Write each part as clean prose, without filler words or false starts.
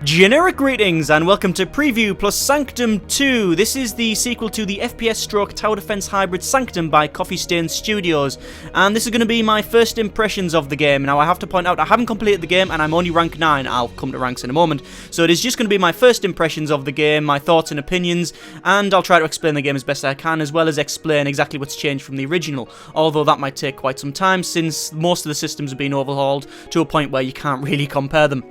Generic greetings and welcome to Preview plus Sanctum 2. This is the sequel to the FPS stroke tower defense hybrid Sanctum by Coffee Stain Studios, and this is going to be my first impressions of the game. Now I have to point out I haven't completed the game and I'm only rank 9, I'll come to ranks in a moment, so it is just going to be my first impressions of the game, my thoughts and opinions, and I'll try to explain the game as best I can, as well as explain exactly what's changed from the original, although that might take quite some time since most of the systems have been overhauled to a point where you can't really compare them.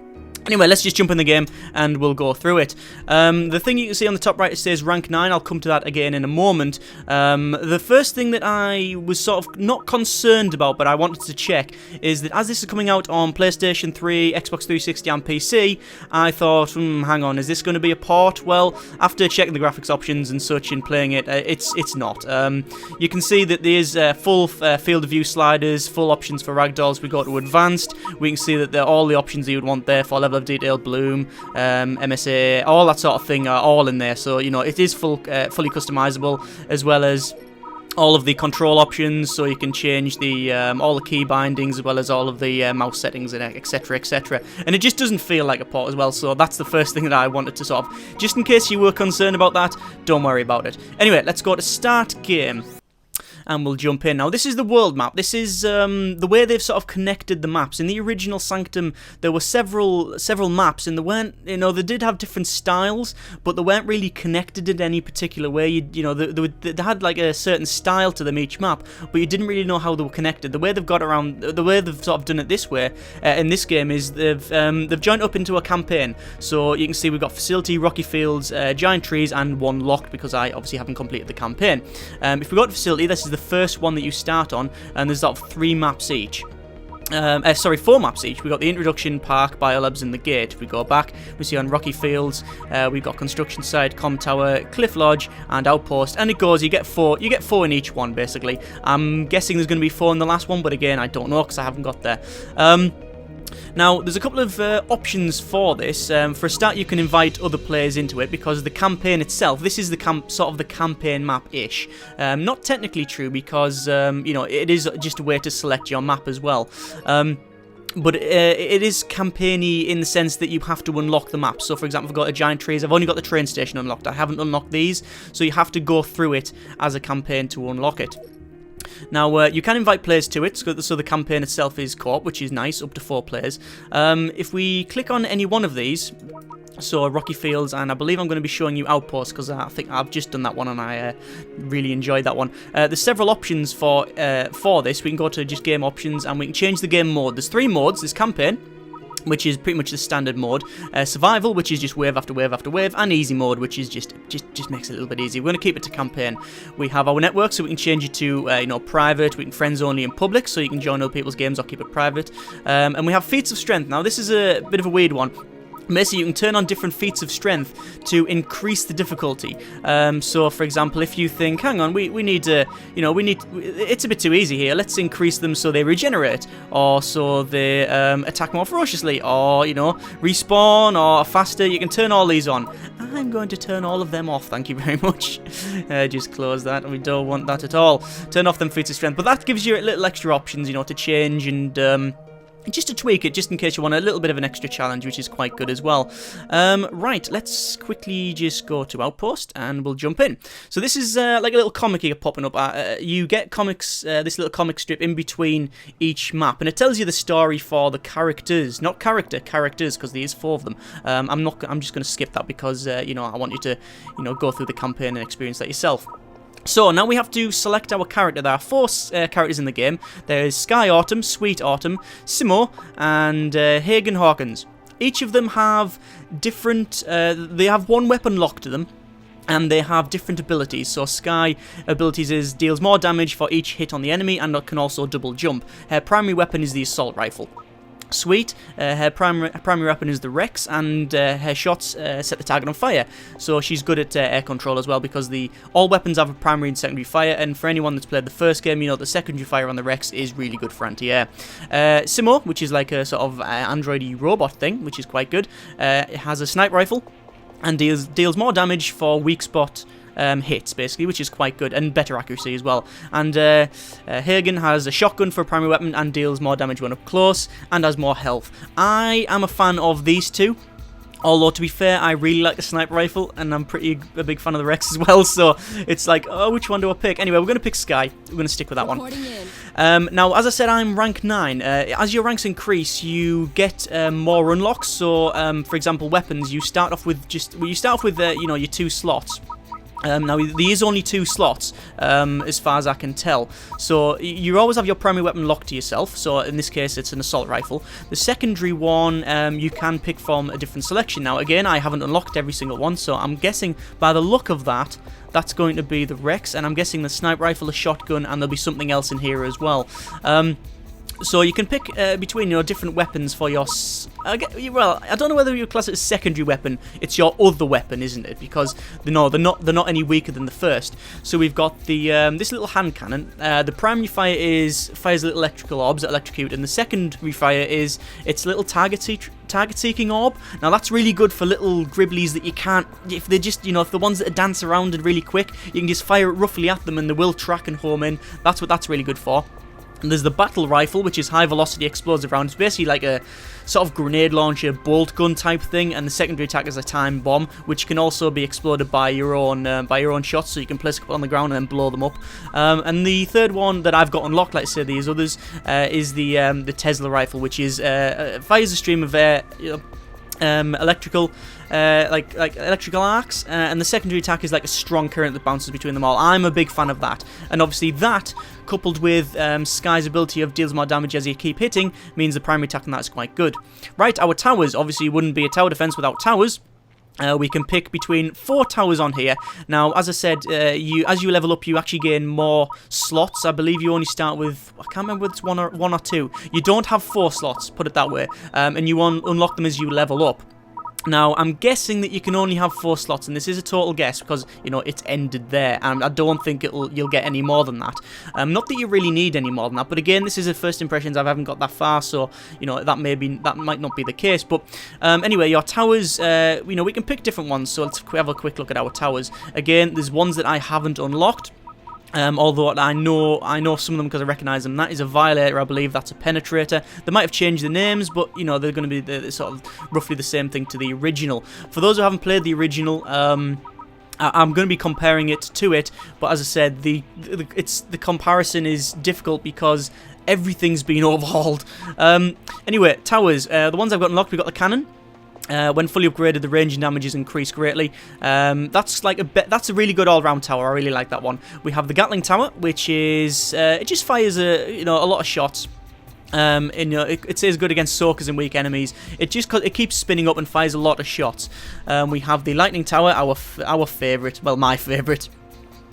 Anyway, let's just jump in the game and we'll go through it. The thing you can see on the top right, it says rank 9. I'll come to that again in a moment. The first thing that I was sort of not concerned about, but I wanted to check, is that as this is coming out on PlayStation 3, Xbox 360 and PC, I thought, hang on, is this going to be a port? Well, after checking the graphics options and such and playing it, it's not. You can see that there's full field of view sliders, full options for ragdolls. We go to advanced. We can see that all the options you would want there for level of detail, bloom, MSA, all that sort of thing are all in there. So, you know, it is fully customizable, as well as all of the control options, so you can change the all the key bindings, as well as all of the mouse settings, and etc, etc. And it just doesn't feel like a port as well, so that's the first thing that I wanted to sort of, just in case you were concerned about that, don't worry about it. Anyway, let's go to start game. And we'll jump in. Now, this is the world map. This is the way they've sort of connected the maps. In the original Sanctum, there were several maps, and they weren't, you know, they did have different styles, but they weren't really connected in any particular way. You know, they had like a certain style to them each map, but you didn't really know how they were connected. The way they've got around, the way they've sort of done it this way in this game is they've joined up into a campaign. So you can see we've got facility, rocky fields, giant trees, and one locked because I obviously haven't completed the campaign. If we go to facility, this is the first one that you start on, and there's sort of 3 maps each. 4 maps each. We've got the introduction, park, biolabs, and the gate. If we go back, we see on rocky fields, we've got construction site, com tower, cliff lodge, and outpost. And it goes, you get 4 in each one, basically. I'm guessing there's going to be 4 in the last one, but again, I don't know because I haven't got there. Now, there's a couple of options for this. For a start, you can invite other players into it, because the campaign itself, this is the sort of the campaign map-ish. Not technically true, because you know, it is just a way to select your map as well. But it is campaigny in the sense that you have to unlock the map. So, for example, I've got a giant trees. I've only got the train station unlocked. I haven't unlocked these, so you have to go through it as a campaign to unlock it. Now, you can invite players to it, so the campaign itself is co-op, which is nice, up to 4 players. If we click on any one of these, so Rocky Fields, and I believe I'm going to be showing you Outposts, because I think I've just done that one and I really enjoyed that one. There's several options for this. We can go to just game options and we can change the game mode. There's 3 modes. There's campaign, which is pretty much the standard mode, survival, which is just wave after wave after wave, and easy mode, which is just makes it a little bit easier. We're going to keep it to campaign. We have our network, so we can change it to you know, private. We can friends only and public, so you can join other people's games or keep it private. And we have feats of strength. Now, this is a bit of a weird one. Basically, you can turn on different feats of strength to increase the difficulty. So, for example, if you think, hang on, we need to, you know, it's a bit too easy here. Let's increase them so they regenerate, or so they attack more ferociously, or, you know, respawn, or faster. You can turn all these on. I'm going to turn all of them off, thank you very much. Just close that. We don't want that at all. Turn off them feats of strength. But that gives you a little extra options, you know, to change and just to tweak it, just in case you want a little bit of an extra challenge, which is quite good as well. Right, let's quickly just go to Outpost, and we'll jump in. So this is like a little comic here popping up. You get comics, this little comic strip in between each map, and it tells you the story for the characters, not characters, because there is 4 of them. I'm just going to skip that because you know, I want you to, you know, go through the campaign and experience that yourself. So, now we have to select our character. There are 4 characters in the game. There is Sky Autumn, Sweet Autumn, Simo, and Hagen Hawkins. Each of them have different, they have 1 weapon locked to them, and they have different abilities. So Sky abilities is deals more damage for each hit on the enemy, and can also double jump. Her primary weapon is the assault rifle. Sweet, her primary weapon is the Rex, and her shots set the target on fire. So she's good at air control as well, because all weapons have a primary and secondary fire, and for anyone that's played the first game, you know the secondary fire on the Rex is really good for anti-air. Simo, which is like a sort of android-y robot thing, which is quite good. It has a sniper rifle, and deals more damage for weak spot hits, basically, which is quite good, and better accuracy as well. And Hagen has a shotgun for a primary weapon and deals more damage when up close, and has more health. I am a fan of these two. Although, to be fair, I really like the sniper rifle, and I'm a big fan of the Rex as well, so it's like, oh, which one do I pick? Anyway, we're going to pick Sky. We're going to stick with that one. Now, as I said, I'm rank 9. As your ranks increase, you get more unlocks. So, for example, weapons, you start off with you know, your 2 slots. Now, there is only 2 slots, as far as I can tell. So, you always have your primary weapon locked to yourself. So, in this case, it's an assault rifle. The secondary one, you can pick from a different selection. Now, again, I haven't unlocked every single one, so I'm guessing by the look of that, that's going to be the Rex, and I'm guessing the sniper rifle, a shotgun, and there'll be something else in here as well. So you can pick between your different weapons for your... well, I don't know whether you class it as secondary weapon. It's your other weapon, isn't it? Because they're not any weaker than the first. So we've got the this little hand cannon. The primary fires little electrical orbs that electrocute, and the secondary fire is its little target seeking orb. Now that's really good for little gribblies that you can't, if they're just, you know, if the ones that dance around and really quick, you can just fire it roughly at them and they will track and home in. That's what that's really good for. And there's the battle rifle, which is high velocity explosive round. It's basically like a sort of grenade launcher, bolt gun type thing, and the secondary attack is a time bomb, which can also be exploded by your own shots. So you can place a couple on the ground and then blow them up. And the third one that I've got unlocked, like I say, these others, is the Tesla rifle, which is fires a stream of electrical electrical arcs, and the secondary attack is like a strong current that bounces between them all. I'm a big fan of that, and obviously that, coupled with Sky's ability of deals more damage as you keep hitting, means the primary attack on that is quite good. Right, our towers, obviously you wouldn't be a tower defense without towers. We can pick between 4 towers on here. Now, as I said, as you level up, you actually gain more slots. I believe you only start with, I can't remember whether it's one or 2. You don't have 4 slots, put it that way, and you unlock them as you level up. Now, I'm guessing that you can only have 4 slots, and this is a total guess because, you know, it's ended there, and I don't think you'll get any more than that. Not that you really need any more than that, but again, this is a first impressions. I haven't got that far, so, you know, that might not be the case. But anyway, your towers, you know, we can pick different ones, so let's have a quick look at our towers. Again, there's ones that I haven't unlocked. Although I know some of them because I recognise them. That is a Violator, I believe. That's a Penetrator. They might have changed the names, but you know they're going to be the sort of roughly the same thing to the original. For those who haven't played the original, I'm going to be comparing it to it. But as I said, the comparison is difficult because everything's been overhauled. Anyway, towers. The ones I've got unlocked, we've got the cannon. When fully upgraded, the range and damage is increased greatly. That's a really good all-round tower. I really like that one. We have the Gatling Tower, which is it just fires a lot of shots. It's as good against soakers and weak enemies. It keeps spinning up and fires a lot of shots. We have the Lightning Tower, our favourite, well, my favourite.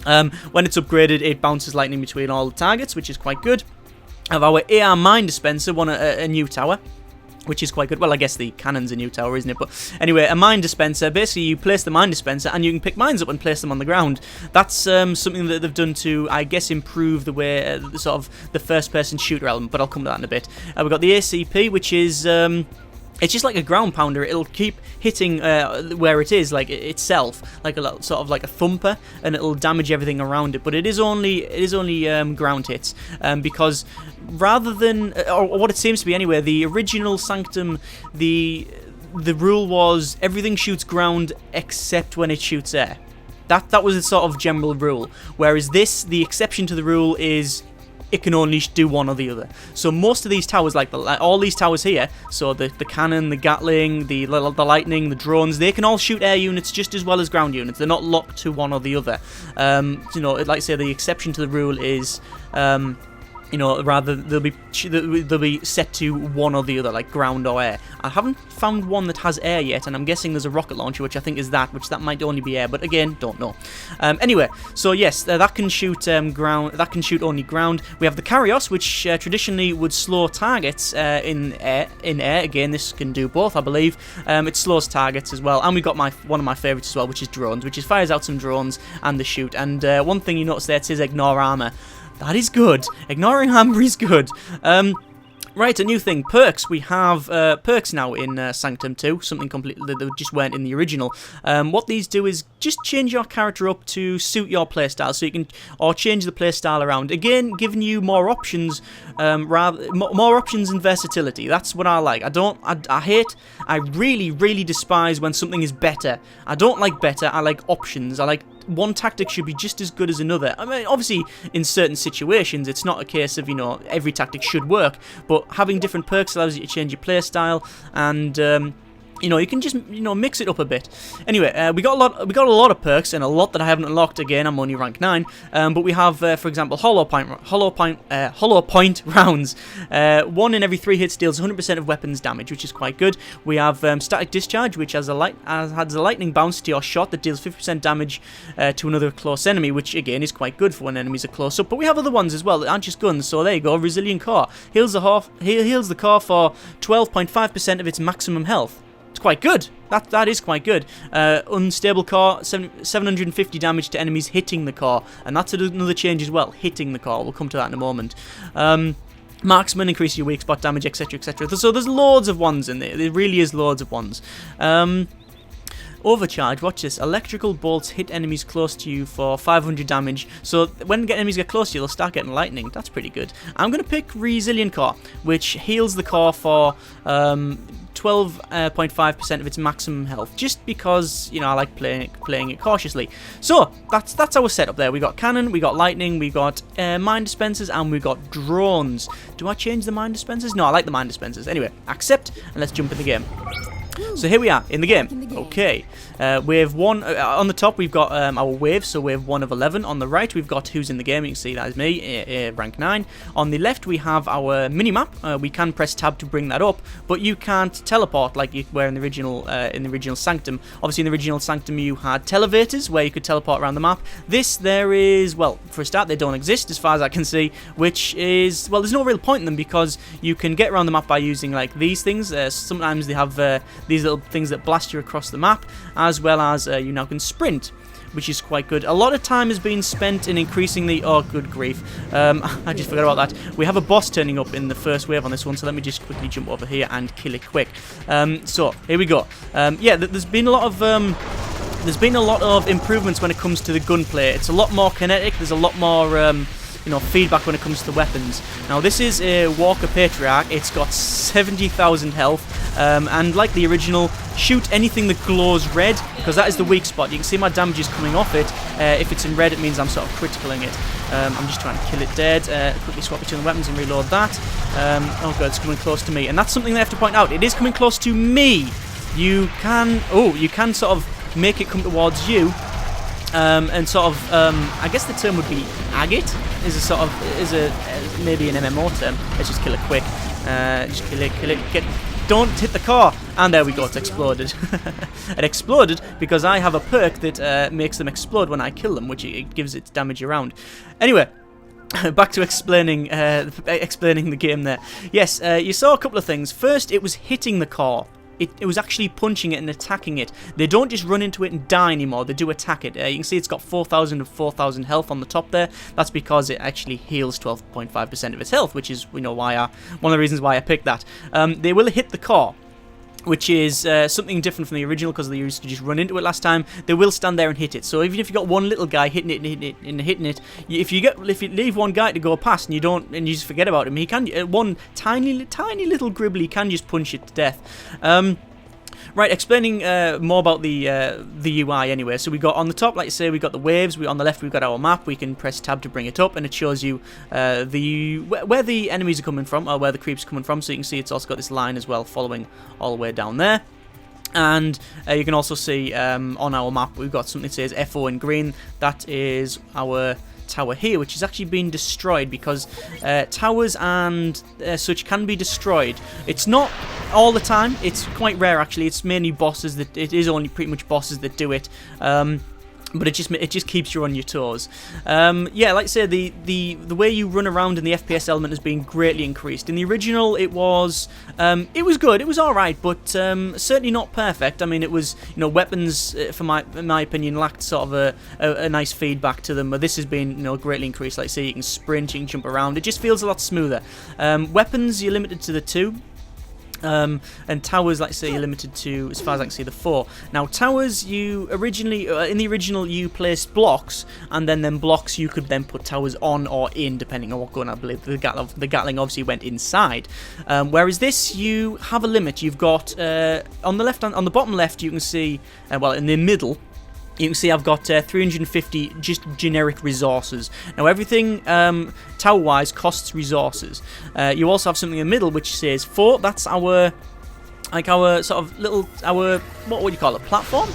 When it's upgraded, it bounces lightning between all the targets, which is quite good. We have our AR Mine Dispenser, a new tower, which is quite good. Well, I guess the cannon's a new tower, isn't it? But anyway, a mine dispenser. Basically, you place the mine dispenser and you can pick mines up and place them on the ground. That's something that they've done to, I guess, improve the way, sort of the first-person shooter element, but I'll come to that in a bit. We've got the ACP, which is... it's just like a ground pounder. It'll keep hitting where it is, like itself, like a sort of like a thumper, and it'll damage everything around it. But it is only ground hits, because rather than, or what it seems to be anyway, the original Sanctum, the rule was everything shoots ground except when it shoots air. That was the sort of general rule. Whereas this, the exception to the rule is it can only do one or the other. So most of these towers, like all these towers here, so the cannon, the Gatling, the lightning, the drones, they can all shoot air units just as well as ground units. They're not locked to one or the other. You know, like I say, the exception to the rule is... you know, rather they'll be set to one or the other, like ground or air. I haven't found one that has air yet, and I'm guessing there's a rocket launcher, which I think is that might only be air, but again, don't know. Anyway, so yes, that can shoot ground. That can shoot only ground. We have the Karios, which traditionally would slow targets in air. Again, this can do both, I believe. It slows targets as well, and we've got one of my favourites as well, which is drones, which is fires out some drones and the shoot. And one thing you notice there, it says ignore armor. That is good. Ignoring armor is good. Right, a new thing, perks. We have perks now in Sanctum 2, something completely that just weren't in the original. What these do is just change your character up to suit your playstyle, so you can, or change the playstyle around. Again, giving you more options, more options and versatility. That's what I like. I really despise when something is better. I don't like better, I like options. I like one tactic should be just as good as another. I mean, obviously, in certain situations, it's not a case of, every tactic should work, but having different perks allows you to change your playstyle, and you can just mix it up a bit. Anyway, we got a lot of perks, and a lot that I haven't unlocked. Again, I'm only rank 9, but we have, for example, hollow point rounds. 1 in every 3 hits deals 100% of weapons damage, which is quite good. We have static discharge, which adds a lightning bounce to your shot that deals 50% damage to another close enemy, which again is quite good for when enemies are close up. But we have other ones as well that aren't just guns. So there you go, resilient core heals the core for 12.5% of its maximum health. It's quite good. That is quite good. Unstable core, 750 damage to enemies hitting the core, and that's another change as well. Hitting the core. We'll come to that in a moment. Marksman, increase your weak spot damage, etc., etc. So there's loads of ones in there. There really is loads of ones. Overcharge, watch this. Electrical bolts hit enemies close to you for 500 damage. So when enemies get close to you, they'll start getting lightning. That's pretty good. I'm going to pick Resilient Core, which heals the core for 12.5% of its maximum health, just because I like playing it cautiously. So that's our setup there. We got cannon, we got lightning, we got mine dispensers, and we got drones. Do I change the mine dispensers? No, I like the mine dispensers. Anyway, accept, and let's jump in the game. So here we are in the game. Okay, wave 1 on the top. We've got our waves. So wave 1 of 11. On the right, we've got who's in the game. You can see that is me, rank 9. On the left, we have our minimap. We can press tab to bring that up, but you can't teleport like you were in the original Sanctum. Obviously, in the original Sanctum, you had televators where you could teleport around the map. There is, well, for a start, they don't exist as far as I can see. Which is, well, there's no real point in them because you can get around the map by using like these things. Sometimes they have these little things that blast you across the map, as well as you now can sprint, which is quite good. A lot of time has been spent in increasing the... Oh, good grief. I just forgot about that. We have a boss turning up in the first wave on this one, so let me just quickly jump over here and kill it quick. So, here we go. Yeah, there's been a lot of improvements when it comes to the gunplay. It's a lot more kinetic. There's a lot more... feedback when it comes to weapons. Now, this is a Walker Patriarch. It's got 70,000 health, and like the original, shoot anything that glows red, because that is the weak spot. You can see my damage is coming off it. If it's in red, it means I'm sort of criticaling it. I'm just trying to kill it dead. Quickly swap between the weapons and reload that. Oh god, it's coming close to me, and that's something they have to point out. It is coming close to me. You can sort of make it come towards you. And sort of, I guess the term would be agate, maybe an MMO term. Let's just kill it quick. Just kill it. Don't hit the car. And there we go, it's exploded. It exploded because I have a perk that makes them explode when I kill them, which it gives its damage around. Anyway. Back to explaining the game there. Yes, you saw a couple of things. First, it was hitting the car. It was actually punching it and attacking it. They don't just run into it and die anymore. They do attack it. You can see it's got 4,000 of 4,000 health on the top there. That's because it actually heals 12.5% of its health, which is one of the reasons why I picked that. They will hit the core, which is something different from the original because they used to just run into it last time. They will stand there and hit it. So even if you got one little guy hitting it, if you leave one guy to go past and you just forget about him, he can one tiny little gribbly can just punch it to death. Right, explaining more about the UI anyway. So we got on the top, like I say, we got the waves. On the left, we've got our map. We can press tab to bring it up, and it shows you where the enemies are coming from, or where the creeps are coming from. So you can see it's also got this line as well, following all the way down there. And you can also see on our map, we've got something that says FO in green. That is our tower here, which is actually being destroyed because towers and such can be destroyed. It's not all the time. It's quite rare actually. It's mainly bosses it is only pretty much bosses that do it. but it just keeps you on your toes. Yeah, like I say, the way you run around in the FPS element has been greatly increased. In the original, it was good, it was all right, but certainly not perfect. I mean, it was, you know, weapons, in my opinion, lacked sort of a nice feedback to them. But this has been, you know, greatly increased. Like I say, you can sprint, you can jump around. It just feels a lot smoother. Weapons, you're limited to the 2. And towers, like I say, you're limited to, as far as I can see, the 4. Now, towers, you originally, in the original, you placed blocks, and then blocks you could then put towers on or in, depending on what gun. I believe the Gatling obviously went inside. Whereas this, you have a limit. You've got on the bottom left, you can see, well, in the middle, you can see I've got 350 just generic resources. Now everything tower-wise costs resources. You also have something in the middle which says 4. That's our sort of little, what would you call it, platform?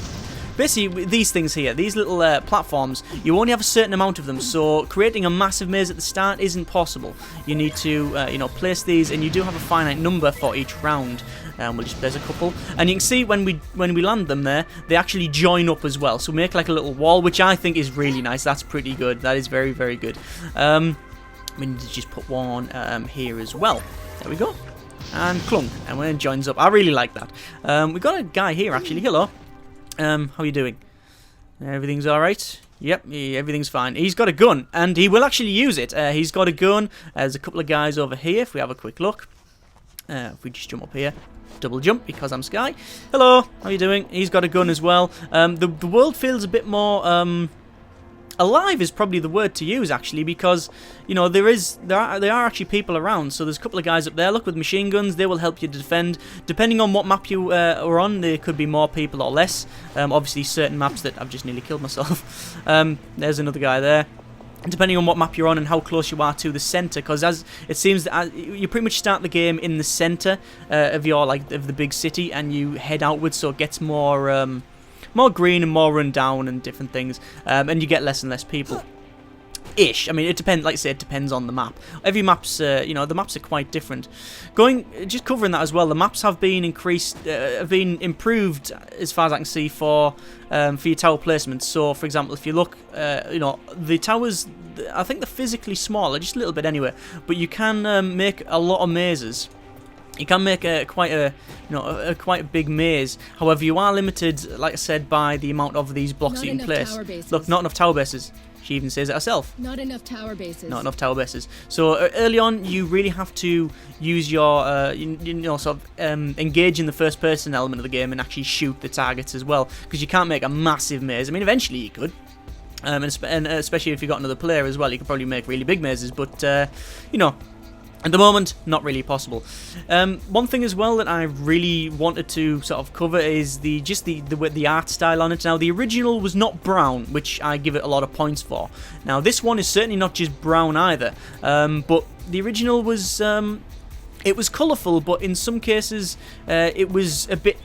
Basically, these things here, these little platforms, you only have a certain amount of them, so creating a massive maze at the start isn't possible. You need to, you know, place these, and you do have a finite number for each round. We'll just place a couple, and you can see when we land them there, they actually join up as well. So make like a little wall, which I think is really nice. That's pretty good. That is very, very good. We need to just put one here as well. There we go, and clunk, and when it joins up, I really like that. We got a guy here actually. Hello. How are you doing? Everything's alright? Yep, everything's fine. He's got a gun, and he will actually use it. He's got a gun. There's a couple of guys over here, if we have a quick look. If we just jump up here. Double jump, because I'm Sky. Hello, how are you doing? He's got a gun as well. The world feels a bit more... alive is probably the word to use, actually, because, you know, there are actually people around. So there's a couple of guys up there, look, with machine guns. They will help you defend. Depending on what map you are on, there could be more people or less. Obviously, certain maps that I've just nearly killed myself. There's another guy there. Depending on what map you're on and how close you are to the center, because as it seems that you pretty much start the game in the center of the big city, and you head outwards, so it gets more green and more run down and different things, and you get less and less people. Ish. I mean, it depends. Like I said, it depends on the map. Every map's, you know, the maps are quite different. Just covering that as well. The maps have been improved as far as I can see for your tower placement. So, for example, if you look, you know, the towers, I think they're physically smaller, just a little bit anyway. But you can make a lot of mazes. You can make quite a big maze. However, you are limited, like I said, by the amount of these blocks that you can place. Look, not enough tower bases. She even says it herself. Not enough tower bases. Not enough tower bases. So early on, you really have to use your, you know, sort of engage in the first-person element of the game and actually shoot the targets as well, because you can't make a massive maze. I mean, eventually you could, and especially if you got another player as well, you could probably make really big mazes. But you know. At the moment, not really possible. One thing as well that I really wanted to sort of cover is the art style on it. Now, the original was not brown, which I give it a lot of points for. Now, this one is certainly not just brown either. But the original was it was colourful, but in some cases it was a bit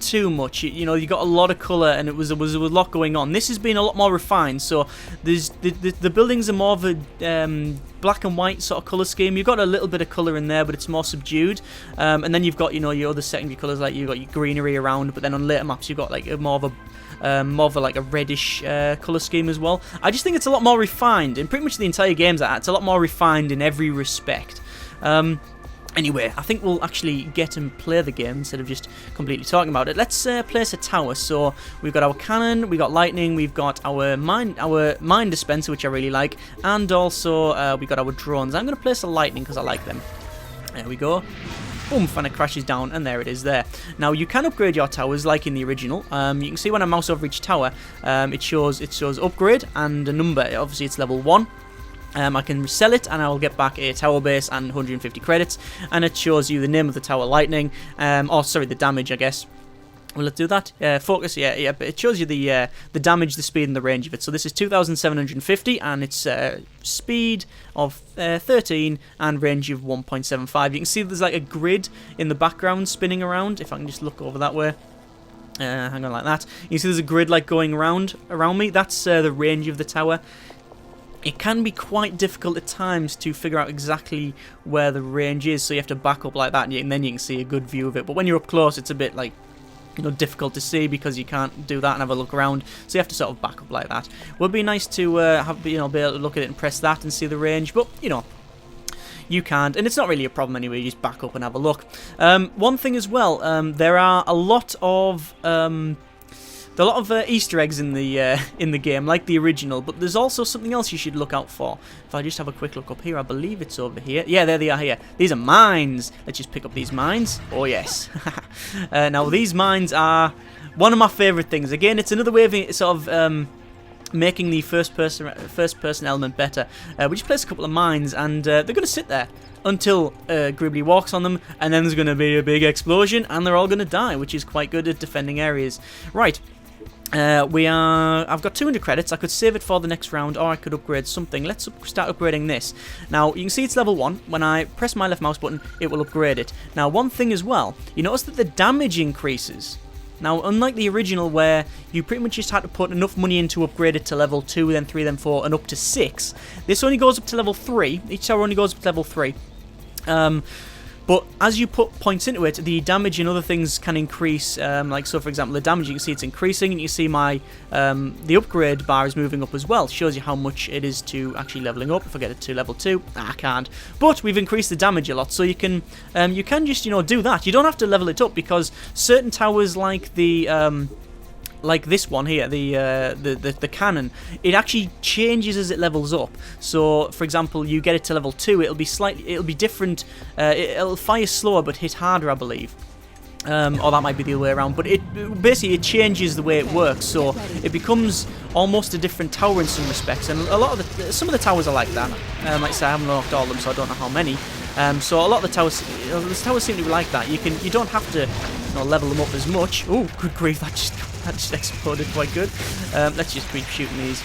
too much. You know, you got a lot of colour, and there was a lot going on. This has been a lot more refined, so there's the buildings are more of a black and white sort of colour scheme. You've got a little bit of colour in there, but it's more subdued. And then you've got, you know, your other secondary colours, like you've got your greenery around, but then on later maps you've got like more of a like a reddish colour scheme as well. I just think it's a lot more refined, and pretty much the entire game's like that. It's a lot more refined in every respect. Anyway, I think we'll actually get and play the game instead of just completely talking about it. Let's place a tower. So we've got our cannon, we've got lightning, we've got our mine dispenser, which I really like, and also we've got our drones. I'm going to place a lightning because I like them. There we go. Boom, and it crashes down, and there it is there. Now, you can upgrade your towers like in the original. You can see when I mouse over each tower, it shows upgrade and a number. Obviously, it's level 1. I can sell it, and I will get back a tower base and 150 credits, and it shows you the name of the tower, lightning, the damage, I guess. Will it do that? Focus, yeah, but it shows you the damage, the speed, and the range of it. So this is 2,750, and it's speed of 13 and range of 1.75. You can see there's like a grid in the background spinning around. If I can just look over that way. Hang on, like that. You can see there's a grid like going around me. That's the range of the tower. It can be quite difficult at times to figure out exactly where the range is, so you have to back up like that, and then you can see a good view of it. But when you're up close, it's a bit like difficult to see because you can't do that and have a look around, so you have to sort of back up like that. Would be nice to be able to look at it and press that and see the range, but you can't, and it's not really a problem anyway. You just back up and have a look. One thing as well, there are a lot of Easter eggs in the game, like the original, but there's also something else you should look out for. If I just have a quick look up here, I believe it's over here. Yeah, there they are here. These are mines. Let's just pick up these mines. Oh, yes. Now, these mines are one of my favourite things. Again, it's another way of sort of making the first person element better. We just place a couple of mines, and they're going to sit there until Gribbly walks on them, and then there's going to be a big explosion, and they're all going to die, which is quite good at defending areas. Right. I've got 200 credits. I could save it for the next round, or I could upgrade something. Let's start upgrading this. Now, you can see it's level 1. When I press my left mouse button, it will upgrade it. Now, one thing as well, you notice that the damage increases. Now, unlike the original where you pretty much just had to put enough money in to upgrade it to level 2, then 3, then 4, and up to 6, this only goes up to level 3. Each tower only goes up to level 3. But as you put points into it, the damage and other things can increase. Like, so for example, the damage, you can see it's increasing, and you see my the upgrade bar is moving up as well. Shows you how much it is to actually leveling up. If I get it to level 2, I can't. But we've increased the damage a lot, so you can just do that. You don't have to level it up, because certain towers like the like this one here, the cannon, it actually changes as it levels up. So, for example, you get it to level 2, it'll be different. It'll fire slower but hit harder, I believe. Or that might be the other way around. But basically it changes the way it works, so it becomes almost a different tower in some respects. And some of the towers are like that. Like I say, I haven't locked all of them, so I don't know how many. So a lot of the towers seem to be like that. You don't have to level them up as much. Oh, good grief! That just exploded quite good. Let's just keep shooting these.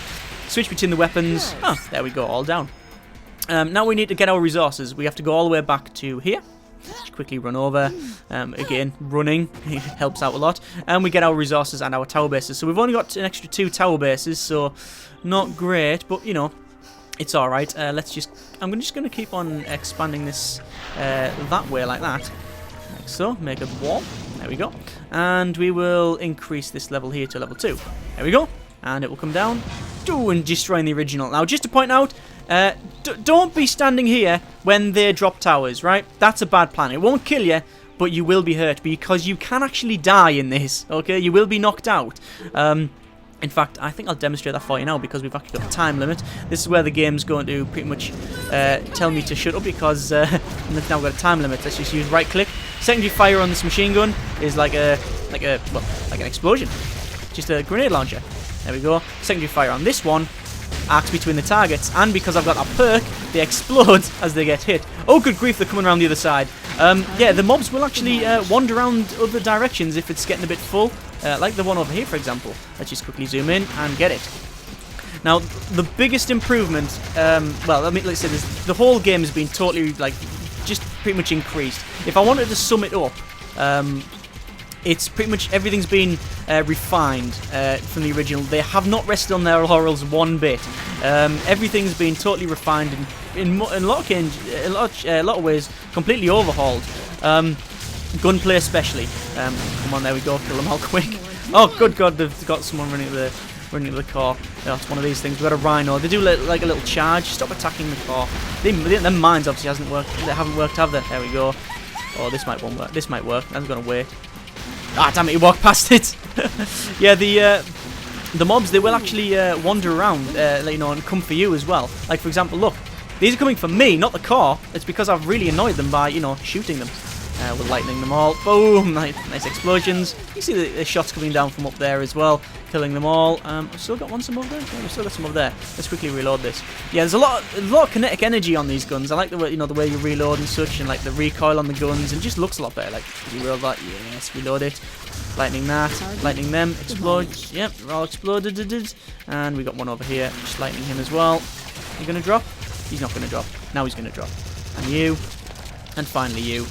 Switch between the weapons. Oh, there we go, all down. Now we need to get our resources. We have to go all the way back to here. Just quickly run over. Again, running helps out a lot. And we get our resources and our tower bases. So we've only got an extra 2 tower bases, so not great, but it's all right. I'm just going to keep on expanding this that way, like that. Like so. Make a wall. There we go. And we will increase this level here to level 2. There we go. And it will come down. And destroying the original. Now, just to point out, don't be standing here when they drop towers, right? That's a bad plan. It won't kill you, but you will be hurt, because you can actually die in this, okay? You will be knocked out. In fact, I think I'll demonstrate that for you now, because we've actually got a time limit. This is where the game's going to pretty much tell me to shut up, because we've now got a time limit. Let's just use right-click. Secondary fire on this machine gun is like an explosion. Just a grenade launcher. There we go. Secondary fire on this one arcs between the targets, and because I've got that perk, they explode as they get hit. Oh, good grief, they're coming around the other side. Yeah, the mobs will actually wander around other directions if it's getting a bit full. Like the one over here, for example. Let's just quickly zoom in and get it. Now, the biggest improvement, let's say this, the whole game has been totally, just pretty much increased. If I wanted to sum it up, it's pretty much everything's been refined from the original. They have not rested on their laurels one bit. Everything's been totally refined and in a lot of ways completely overhauled. Gunplay especially. Come on, there we go. Kill them all quick. Oh, good God, they've got someone running to the core. Oh, it's one of these things. We've got a rhino. They do like a little charge. Stop attacking the core. Them mines obviously hasn't worked. They haven't worked, have they? There we go. Oh, this might work. This might work. I'm gonna wait. Ah, damn it! He walked past it. Yeah, the mobs, they will actually wander around, and come for you as well. Like, for example, look, these are coming for me, not the core. It's because I've really annoyed them by shooting them. We're lightning them all. Boom! Nice explosions. You see the shots coming down from up there as well, killing them all. I've still got some over there. Yeah, we've still got some over there. Let's quickly reload this. Yeah, there's a lot of kinetic energy on these guns. I like the way the way you reload and such, and like the recoil on the guns, and just looks a lot better. Like you reload that. Yes, reload it. Lightning that. Lightning them. Explode. Yep, they're all exploded. And we got one over here. Just lightning him as well. You gonna drop? He's not gonna drop. Now he's gonna drop. And you. And finally you.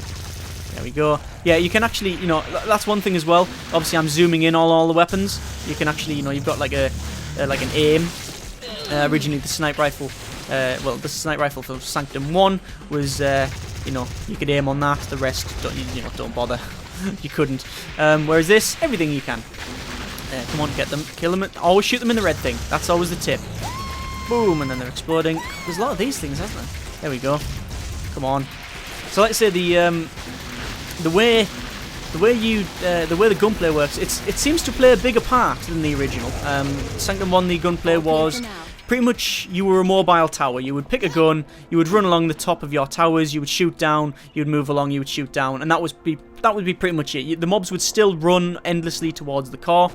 There we go. Yeah, you can actually, that's one thing as well. Obviously, I'm zooming in all the weapons. You can actually, you've got like an aim. Originally, the sniper rifle, the sniper rifle for Sanctum 1 was, you could aim on that. The rest, don't bother. you couldn't. Whereas this, everything you can. Come on, get them, kill them. Always shoot them in the red thing. That's always the tip. Boom, and then they're exploding. There's a lot of these things, hasn't there? There we go. Come on. So let's say the way the gunplay works, it seems to play a bigger part than the original. Sanctum 1, the gunplay was pretty much you were a mobile tower. You would pick a gun, you would run along the top of your towers, you would shoot down, you would move along, you would shoot down, and that would be pretty much it. The mobs would still run endlessly towards the core,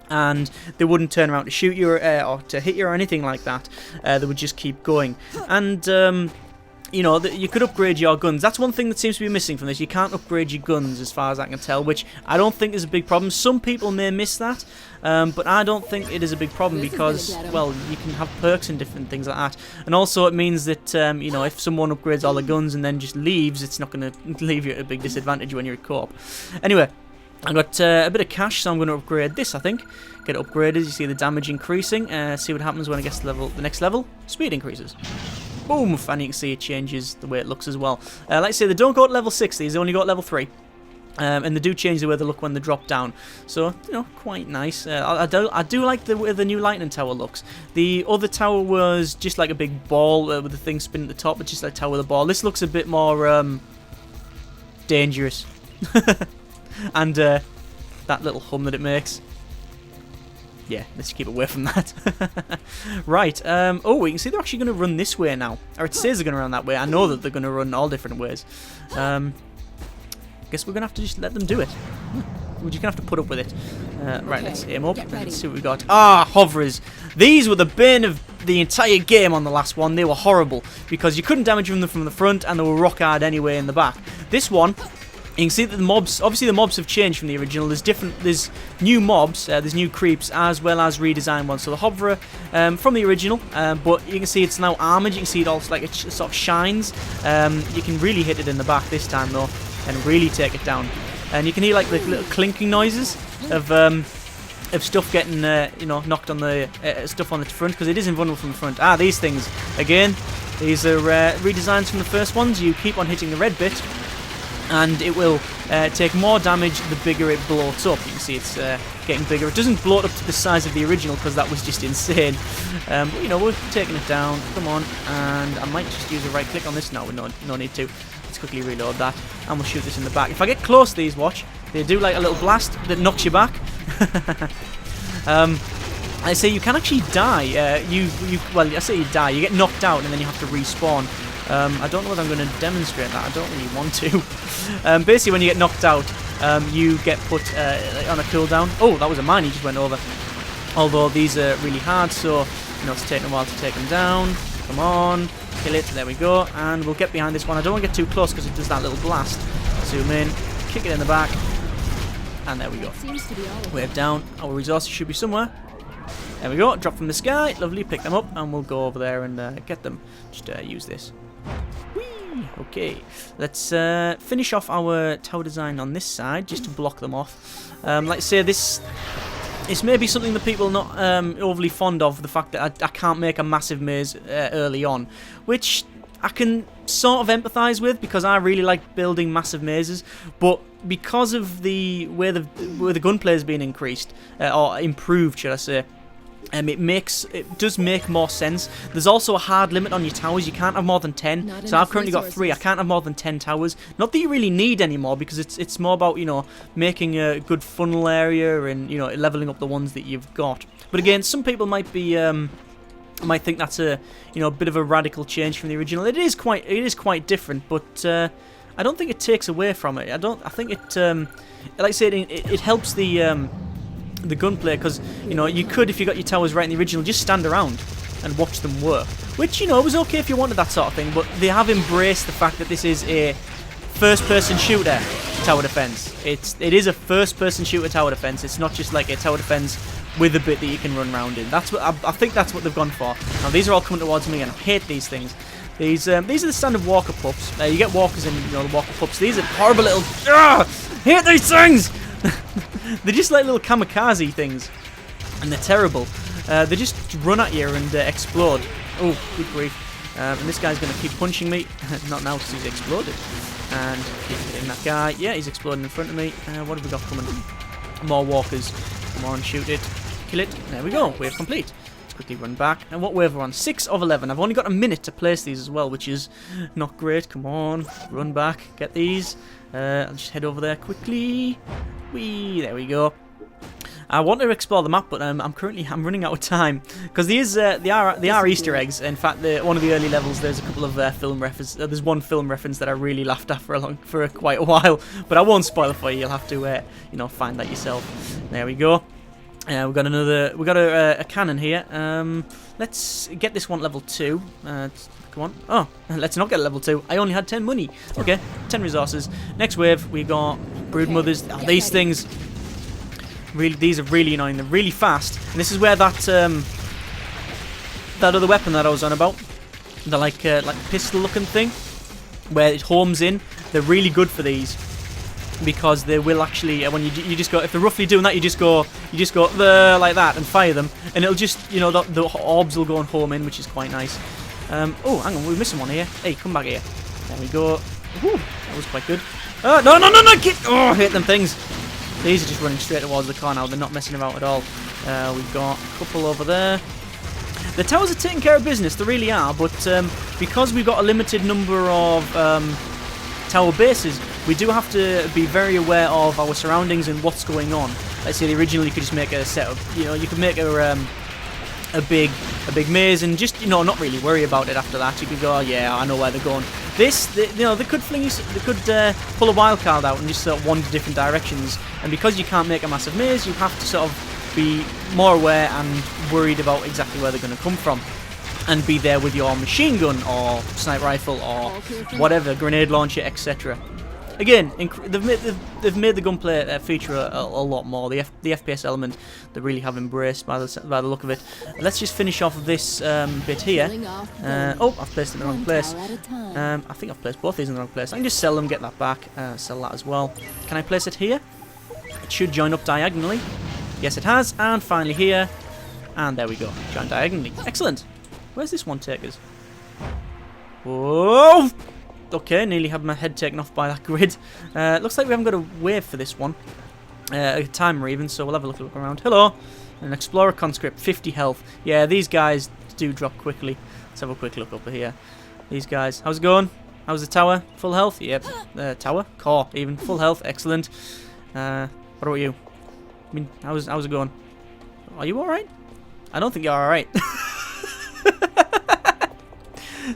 and they wouldn't turn around to shoot you or to hit you or anything like that. They would just keep going. And you know, you could upgrade your guns. That's one thing that seems to be missing from this. You can't upgrade your guns as far as I can tell, which I don't think is a big problem. Some people may miss that, but I don't think it is a big problem because, well, you can have perks and different things like that. And also it means that, you know, if someone upgrades all the guns and then just leaves, it's not going to leave you at a big disadvantage when you're at co-op. Anyway, I've got a bit of cash, so I'm going to upgrade this, I think. Get it upgraded. You see the damage increasing. See what happens when it gets to the next level. Speed increases. Boom! And you can see it changes the way it looks as well. Like I say, they don't go at level 60, they only go at level 3. And they do change the way they look when they drop down. So, you know, quite nice. I do like the way the new lightning tower looks. The other tower was just like a big ball with the thing spinning at the top, but just like a tower with a ball. This looks a bit more dangerous. And that little hum that it makes. Yeah, let's keep away from that. Right, oh, we can see they're actually going to run this way now. Or it says they're going to run that way. I know that they're going to run all different ways. Guess we're going to have to just let them do it. We're just going to have to put up with it. Right, let's aim up. Let's see what we got. Ah, hoverers. These were the bane of the entire game on the last one. They were horrible because you couldn't damage them from the front and they were rock hard anyway in the back. This one, you can see that the mobs, obviously the mobs have changed from the original. There's new mobs, there's new creeps, as well as redesigned ones. So the hoverer from the original, but you can see it's now armoured. You can see it also like it sort of shines. You can really hit it in the back this time though, and really take it down. And you can hear like the little clinking noises of stuff getting you know, knocked on the stuff on the front, because it is invulnerable from the front. Ah, these things again. These are redesigns from the first ones. You keep on hitting the red bit, and it will take more damage the bigger it bloats up. You can see it's getting bigger. It doesn't bloat up to the size of the original because that was just insane. But, you know, we're taking it down. Come on, and I might just use a right click on this now. No need to. Let's quickly reload that, and we'll shoot this in the back. If I get close to these, watch, they do like a little blast that knocks you back. I say you can actually die. Well, I say you die. You get knocked out, and then you have to respawn. I don't know whether I'm going to demonstrate that. I don't really want to. Basically, when you get knocked out, you get put on a cooldown. Oh, that was a mine. He just went over. Although these are really hard, so you know it's taking a while to take them down. Come on, kill it. There we go. And we'll get behind this one. I don't want to get too close because it does that little blast. Zoom in, kick it in the back, and there we go. Wave down. Our resources should be somewhere. There we go. Drop from the sky. Lovely. Pick them up, and we'll go over there and get them. Just use this. Whee! Okay, let's finish off our tower design on this side, just to block them off. Like I say, this may be something that people are not overly fond of, the fact that I can't make a massive maze early on, which I can sort of empathise with, because I really like building massive mazes, but because of the way the gunplay has been increased, or improved, should I say, it does make more sense. There's also a hard limit on your towers. You can't have more than 10. So I've currently got 3. I can't have more than 10 towers. Not that you really need any more, because it's more about, you know, making a good funnel area and, you know, leveling up the ones that you've got. But again, some people might think that's a, you know, a bit of a radical change from the original. It is quite different, but I don't think it takes away from it. I think it like I said, it helps the gunplay, because, you know, you could, if you got your towers right in the original, just stand around and watch them work, which, you know, was okay if you wanted that sort of thing, but they have embraced the fact that this is a first-person shooter tower defense. It is a first-person shooter tower defense. It's not just like a tower defense with a bit that you can run around in. That's what I think that's what they've gone for. Now these are all coming towards me, and I hate these things. These are the standard walker pups. You get walkers in, you know, the walker pups. These are horrible little. Hate these things. They're just like little kamikaze things, and they're terrible. They just run at you and explode. Oh, good grief. And this guy's going to keep punching me. Not now, because he's exploded. And keep hitting that guy. Yeah, he's exploding in front of me. What have we got coming? More walkers. Come on, shoot it. Kill it. There we go. Wave complete. Let's quickly run back. And what wave are we on? 6 of 11. I've only got a minute to place these as well, which is not great. Come on. Run back. Get these. I'll just head over there quickly. Whee! There we go. I want to explore the map, but I'm running out of time because they are Easter eggs. In fact, one of the early levels, there's a couple of film references. There's one film reference that I really laughed at for quite a while, but I won't spoil it for you. You'll have to find that yourself. There we go. We got a cannon here. Let's get this one level 2. Come on. Oh, let's not get a level 2. I only had 10 money. Okay, 10 resources. Next wave, we got brood mothers. Oh, these things. Really, these are really annoying. They're really fast, and this is where that other weapon that I was on about, the like pistol-looking thing, where it homes in. They're really good for these because they will actually when you just go, if they're roughly doing that, you just go like that and fire them, and it'll just the orbs will go and home in, which is quite nice. Oh, hang on, we're missing one here. Hey, come back here. There we go. Whew, that was quite good. No! Get! Oh, I hate them things. These are just running straight towards the car now. They're not messing about at all. We've got a couple over there. The towers are taking care of business. They really are. But because we've got a limited number of tower bases, we do have to be very aware of our surroundings and what's going on. Let's say originally you could just make a setup. You could make a big maze and just not really worry about it after that. You could go, oh, yeah, I know where they're going. They could pull a wild card out and just sort of wander different directions. And because you can't make a massive maze, you have to sort of be more aware and worried about exactly where they're going to come from, and be there with your machine gun or sniper rifle or whatever, grenade launcher, etc. Again, they've made the gunplay feature a lot more. The FPS element they really have embraced by the look of it. Let's just finish off this bit here. Oh, I've placed it in the wrong place. I think I've placed both these in the wrong place. I can just sell them, get that back, sell that as well. Can I place it here? It should join up diagonally. Yes, it has. And finally here. And there we go. Join diagonally. Excellent. Where's this one take us? Whoa! Okay, nearly had my head taken off by that grid. Looks like we haven't got a wave for this one. A timer even, so we'll have a look around. Hello! An Explorer Conscript, 50 health. Yeah, these guys do drop quickly. Let's have a quick look over here. These guys. How's it going? How's the tower? Full health? Yep. Tower? Core, even. Full health. Excellent. What about you? I mean, how's it going? Are you alright? I don't think you're alright.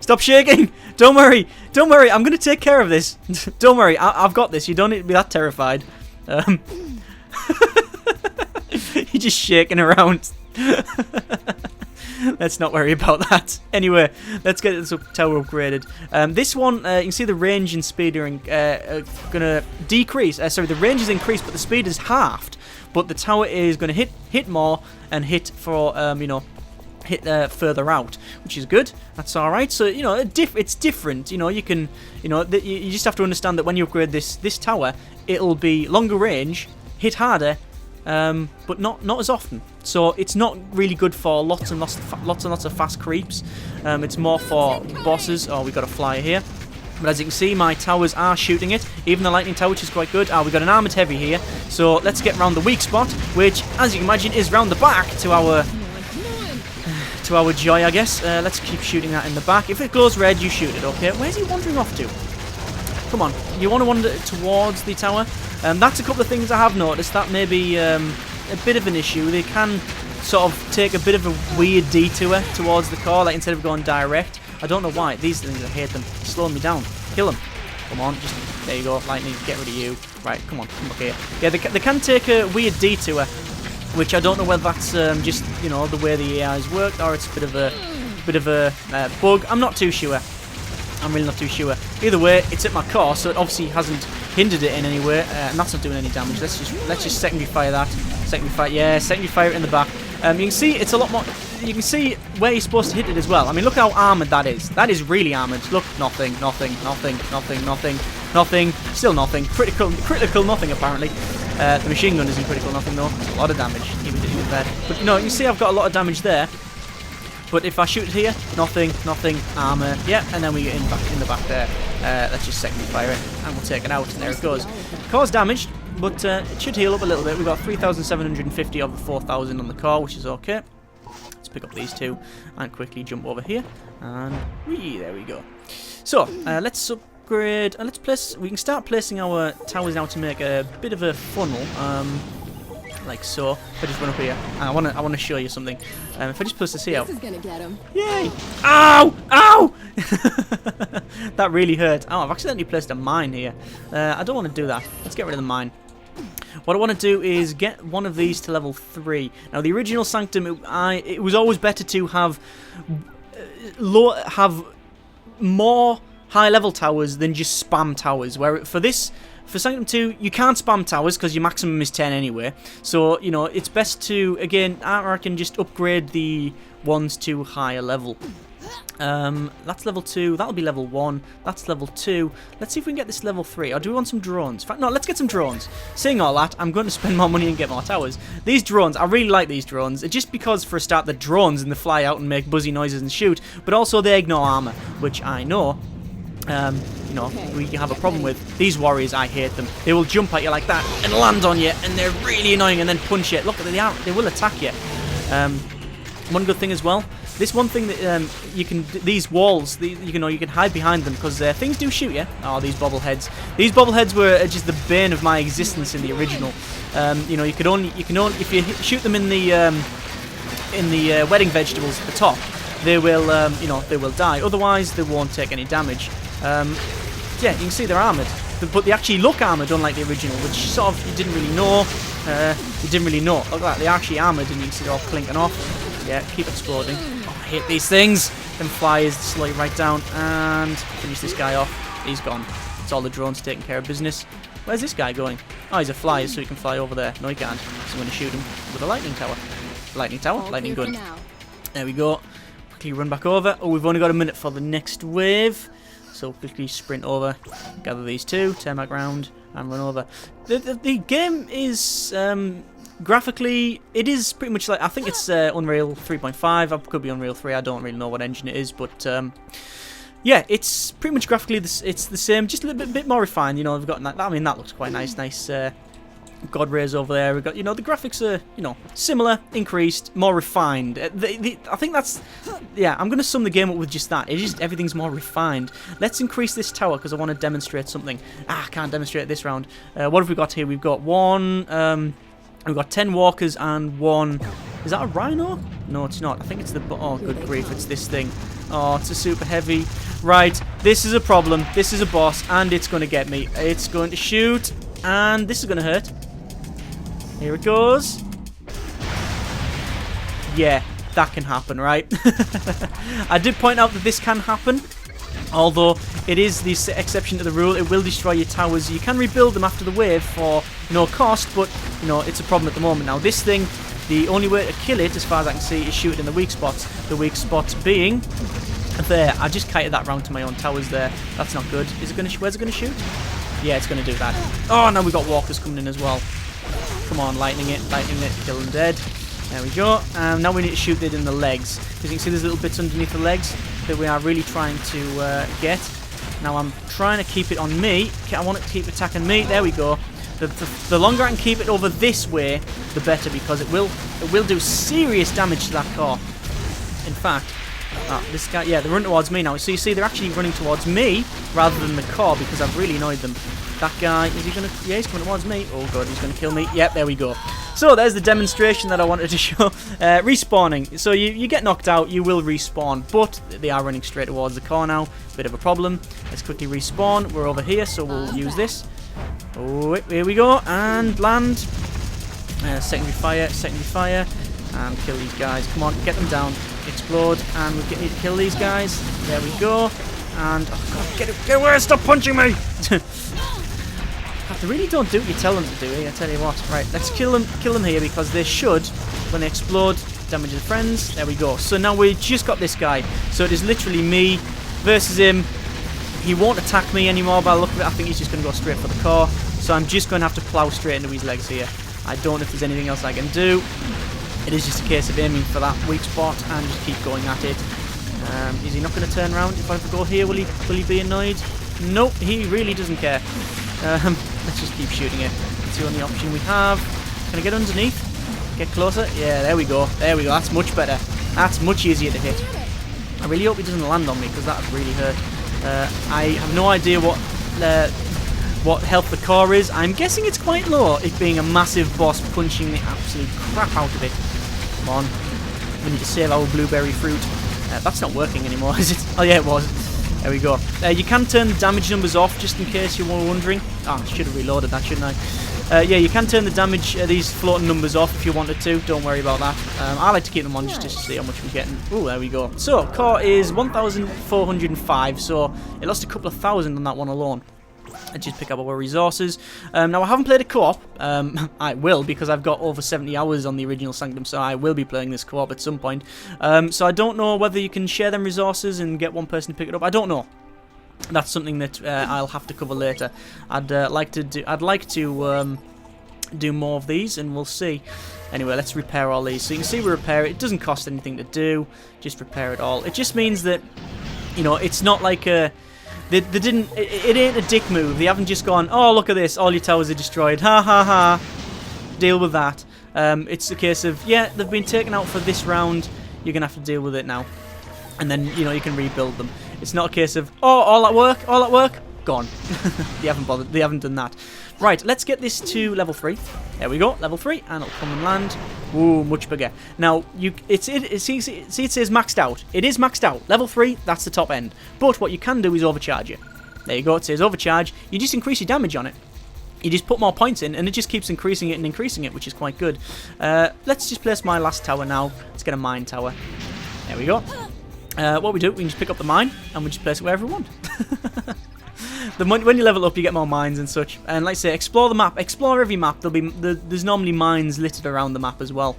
Stop shaking! Don't worry! Don't worry, I'm going to take care of this. Don't worry, I've got this. You don't need to be that terrified. You're just shaking around. Let's not worry about that. Anyway, let's get this tower upgraded. This one, you can see the range and speed are going to decrease. Sorry, the range is increased, but the speed is halved. But the tower is going to hit more and hit for, hit further out, which is good. That's all right. So it's different. You can, you just have to understand that when you upgrade this tower, it'll be longer range, hit harder, but not as often. So it's not really good for lots and lots of fast creeps. It's more for bosses. Oh, we got a flyer here. But as you can see, my towers are shooting it. Even the lightning tower, which is quite good. We got an armoured heavy here. So let's get round the weak spot, which, as you can imagine, is round the back to our joy, I guess. Let's keep shooting that in the back. If it glows red, you shoot it, okay? Where's he wandering off to? Come on. You want to wander towards the tower? That's a couple of things I have noticed. That may be a bit of an issue. They can sort of take a bit of a weird detour towards the core, like instead of going direct. I don't know why. These things, I hate them. They're slowing me down. Kill them. Come on. Just there you go. Lightning, get rid of you. Right, come on. Come back here. Yeah, they can take a weird detour, which I don't know whether that's just the way the AI's worked, or it's a bit of a bug. I'm not too sure. I'm really not too sure. Either way, it's at my core, so it obviously hasn't hindered it in any way, and that's not doing any damage. Let's just secondary fire that. Secondary fire it in the back. You can see it's a lot more. You can see where you're supposed to hit it as well. I mean, look how armoured that is. That is really armoured. Look, nothing. Still nothing. Critical nothing apparently. The machine gun isn't critical nothing though. It's a lot of damage. Even there. But you can see I've got a lot of damage there. But if I shoot it here, nothing, armor, yeah, and then we get in the back there. Let's just secondary fire it, and we'll take it out, and there it goes. Car's damaged, but it should heal up a little bit. We've got 3,750 of the 4,000 on the car, which is okay. Let's pick up these two, and quickly jump over here, and there we go. So, let's upgrade, and let's place, we can start placing our towers now to make a bit of a funnel, like so. If I just run up here, and I want to show you something. If I just place this here, This is gonna get him. yay! Ow! Ow! That really hurt. Oh, I've accidentally placed a mine here. I don't want to do that. Let's get rid of the mine. What I want to do is get one of these to level 3. Now, the original Sanctum, it was always better to have more high-level towers than just spam towers. Where for Sanctum 2, you can't spam towers because your maximum is 10 anyway. So, you know, it's best to, again, I reckon, just upgrade the ones to higher level. That's level 2, that'll be level 1, that's level 2. Let's see if we can get this level 3, or do we want some drones? In fact, no, let's get some drones. Saying all that, I'm going to spend more money and get more towers. These drones, I really like these drones, just because for a start, they're drones and they fly out and make buzzy noises and shoot, but also they ignore armor, which I know, you know, we have a problem with. These warriors, I hate them. They will jump at you like that and land on you, and they're really annoying, and then punch you. Look, they will attack you. One good thing as well, this one thing that you can, these walls, you can hide behind them because things do shoot you. Oh, these bobbleheads! These bobbleheads were just the bane of my existence in the original. You know, you can only if you shoot them in the wedding vegetables at the top, they will you know, they will die. Otherwise, they won't take any damage. Yeah, you can see they're armored, but they actually look armored, unlike the original, which sort of you didn't really know. You didn't really know. Look at that, they're actually armored, and you can see they're all clinking off. Yeah, keep exploding. Oh, I hate these things. Them flyers slow you right down, and finish this guy off. He's gone. It's all the drones taking care of business. Where's this guy going? Oh, he's a flyer, so he can fly over there. No, he can't. So I'm going to shoot him with a lightning tower. Lightning tower? Lightning gun. There we go. Quickly run back over. Oh, we've only got a minute for the next wave. So quickly sprint over, gather these two, turn back round, and run over. The game is, graphically, it is pretty much like, I think it's Unreal 3.5, it could be Unreal 3, I don't really know what engine it is, but yeah, it's pretty much graphically, it's the same, just a little bit more refined, you know, we've got, I mean, that looks quite nice, God rays over there. We've got, you know, the graphics are, you know, similar, increased, more refined. I think that's, yeah, I'm going to sum the game up with just that. It's just everything's more refined. Let's increase this tower because I want to demonstrate something. I can't demonstrate this round. What have we got here? We've got we've got 10 walkers and one, is that a rhino? No, it's not. I think it's the, oh, good grief, it's this thing. Oh, it's a super heavy. Right, this is a problem. This is a boss, and it's going to get me. It's going to shoot, and this is going to hurt. Here it goes. Yeah, that can happen, right? I did point out that this can happen, although it is the exception to the rule. It will destroy your towers. You can rebuild them after the wave for no cost, but, you know, it's a problem at the moment. Now, this thing, the only way to kill it, as far as I can see, is shoot it in the weak spots. The weak spots being there. I just kited that round to my own towers there. That's not good. Is it going to? Where's it going to shoot? Yeah, it's going to do that. Oh, now we've got walkers coming in as well. Come on, lightning it, kill them dead. There we go. Now we need to shoot it in the legs. As you can see, there's little bits underneath the legs that we are really trying to get. Now I'm trying to keep it on me. I want it to keep attacking me. There we go. The longer I can keep it over this way, the better, because it will do serious damage to that car. In fact, this guy, yeah, they're running towards me now. So you see, they're actually running towards me rather than the car because I've really annoyed them. That guy, is he going to... Yeah, he's coming towards me. Oh, God, he's going to kill me. Yep, there we go. So, there's the demonstration that I wanted to show. Respawning. So, you get knocked out, you will respawn. But they are running straight towards the car now. Bit of a problem. Let's quickly respawn. We're over here, so we'll use this. Oh, here we go. And land. Secondary fire. And kill these guys. Come on, get them down. Explode. And we need to kill these guys. There we go. And, oh, God, get away. Stop punching me. They really don't do what you tell them to do, I tell you what. Right, let's kill them here, because they should, when they explode, damage their friends. There we go. So now we just got this guy. So it is literally me versus him. He won't attack me anymore by the look of it. I think he's just going to go straight for the car. So I'm just going to have to plow straight into his legs here. I don't know if there's anything else I can do. It is just a case of aiming for that weak spot and just keep going at it. Is he not going to turn around? If I go here, will he be annoyed? Nope, he really doesn't care. Let's just keep shooting it. It's the only option we have. Can I get underneath? Get closer? Yeah, there we go. There we go. That's much better. That's much easier to hit. I really hope he doesn't land on me because that would really hurt. I have no idea what health the core is. I'm guessing it's quite low, it being a massive boss punching the absolute crap out of it. Come on. We need to save our blueberry fruit. That's not working anymore, is it? Oh yeah, it was. There we go. You can turn the damage numbers off, just in case you were wondering. Oh, I should have reloaded that, shouldn't I? Yeah, you can turn the damage, these floating numbers off if you wanted to. Don't worry about that. I like to keep them on just to see how much we're getting. Oh, there we go. So, core is 1,405, so it lost a couple of thousand on that one alone. Let's just pick up our resources. Now, I haven't played a co-op. I will, because I've got over 70 hours on the original Sanctum, so I will be playing this co-op at some point. So I don't know whether you can share them resources and get one person to pick it up. I don't know. That's something that I'll have to cover later. I'd like to do more of these, and we'll see. Anyway, let's repair all these. So you can see we repair it. It doesn't cost anything to do. Just repair it all. It just means that, you know, it's not like a... They didn't... It ain't a dick move. They haven't just gone, oh, look at this. All your towers are destroyed. Ha, ha, ha. Deal with that. It's a case of, yeah, they've been taken out for this round. You're going to have to deal with it now. And then, you know, you can rebuild them. It's not a case of, oh, all that work, gone. They haven't bothered. They haven't done that. Right, let's get this to level 3. There we go, level 3, and it'll come and land. Ooh, much bigger. Now, it says maxed out. It is maxed out. Level 3, that's the top end. But what you can do is overcharge it. There you go, it says overcharge. You just increase your damage on it. You just put more points in, and it just keeps increasing it and increasing it, which is quite good. Let's just place my last tower now. Let's get a mine tower. There we go. What we do, we can just pick up the mine, and we just place it wherever we want. When you level up, you get more mines and such. And like I say, explore the map. Explore every map. There's normally mines littered around the map as well.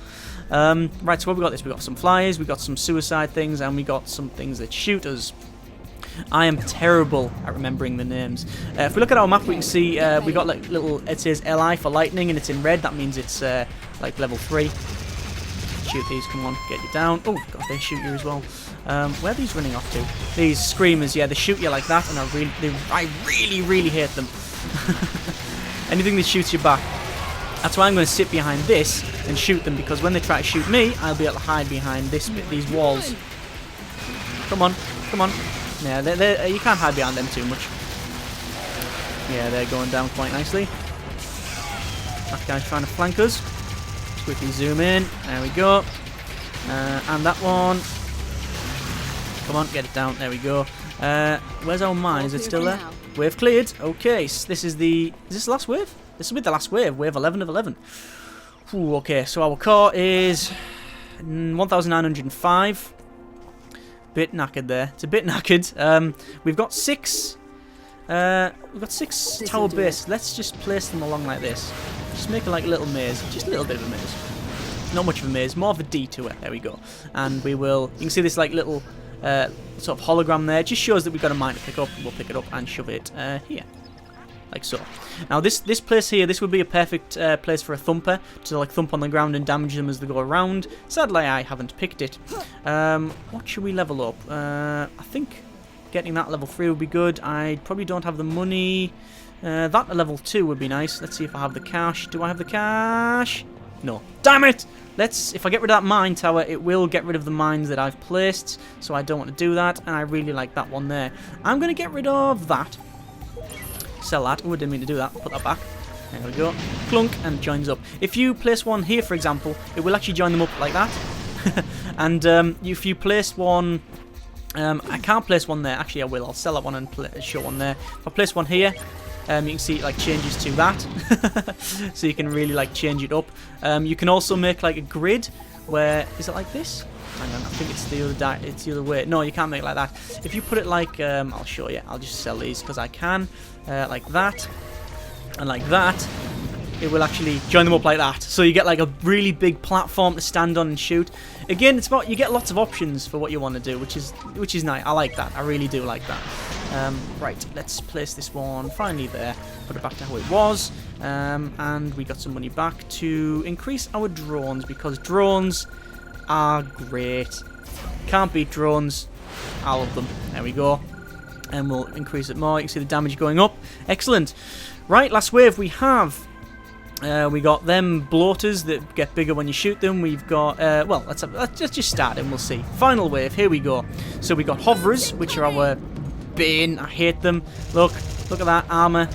Right, so what we got this? We got some flyers, we got some suicide things, and we got some things that shoot us. I am terrible at remembering the names. If we look at our map, we can see we got like little. It says LI for lightning, and it's in red. That means it's like level 3. Shoot these, come on, get you down. Oh god, they shoot you as well. Where are these running off to? These screamers, yeah, they shoot you like that, and I really hate them. Anything that shoots you back. That's why I'm going to sit behind this and shoot them, because when they try to shoot me, I'll be able to hide behind these walls. Come on, come on. Yeah, you can't hide behind them too much. Yeah, they're going down quite nicely. That guy's trying to flank us. Quickly zoom in. There we go. And that one. Come on, get it down. There we go. Where's our mine? Is it still there? Wave cleared. Okay, so this is the... Is this the last wave? This will be the last wave. Wave 11 of 11. Ooh, okay, so our core is 1,905. Bit knackered there. It's a bit knackered. We've got 6... we've got 6 tower bases. Let's just place them along like this. Just make it like a little maze. Just a little bit of a maze. Not much of a maze. More of a detour. There we go. And we will... You can see this like little sort of hologram there. It just shows that we've got a mine to pick up. We'll pick it up and shove it here. Like so. Now this place here, this would be a perfect place for a thumper. To like thump on the ground and damage them as they go around. Sadly, I haven't picked it. What should we level up? I think... Getting that level 3 would be good. I probably don't have the money. That level 2 would be nice. Let's see if I have the cash. Do I have the cash? No. Damn it! If I get rid of that mine tower, it will get rid of the mines that I've placed. So I don't want to do that. And I really like that one there. I'm going to get rid of that. Sell that. Oh, I didn't mean to do that. Put that back. There we go. Clunk, and joins up. If you place one here, for example, it will actually join them up like that. And if you place one... I can't place one there. Actually, I will. I'll sell that one and show one there. If I place one here, you can see it like changes to that. So you can really like change it up. You can also make like a grid where... Is it like this? Hang on, I think it's the other way. No, you can't make it like that. If you put it like... I'll show you. I'll just sell these because I can. Like that. And like that. It will actually join them up like that. So you get like a really big platform to stand on and shoot. Again, it's about you get lots of options for what you want to do, which is nice. I like that. I really do like that. Right, let's place this one finally there. Put it back to how it was. And we got some money back to increase our drones, because drones are great. Can't beat drones. I love them. There we go. And we'll increase it more. You can see the damage going up. Excellent. Right, last wave we have. We got them bloaters that get bigger when you shoot them. We've got, well, let's just start and we'll see. Final wave, here we go. So we got hoverers, which are our bane. I hate them. Look at that armor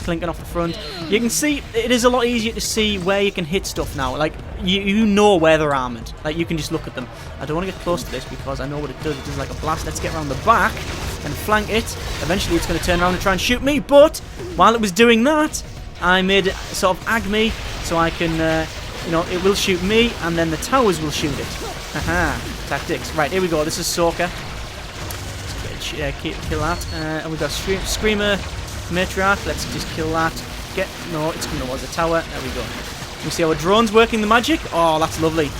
clinking off the front. You can see it is a lot easier to see where you can hit stuff now. Like, you know where they're armored. Like, you can just look at them. I don't want to get close to this because I know what it does. It does like a blast. Let's get around the back and flank it. Eventually it's going to turn around and try and shoot me, but while it was doing that, I made it sort of ag me, so I can, you know, it will shoot me, and then the towers will shoot it. Haha, tactics. Right, here we go. This is Soka. Let's kill that. And we've got Screamer, Matriarch. Let's just kill that. No, it's coming towards the tower. There we go. We see our drones working the magic. Oh, that's lovely.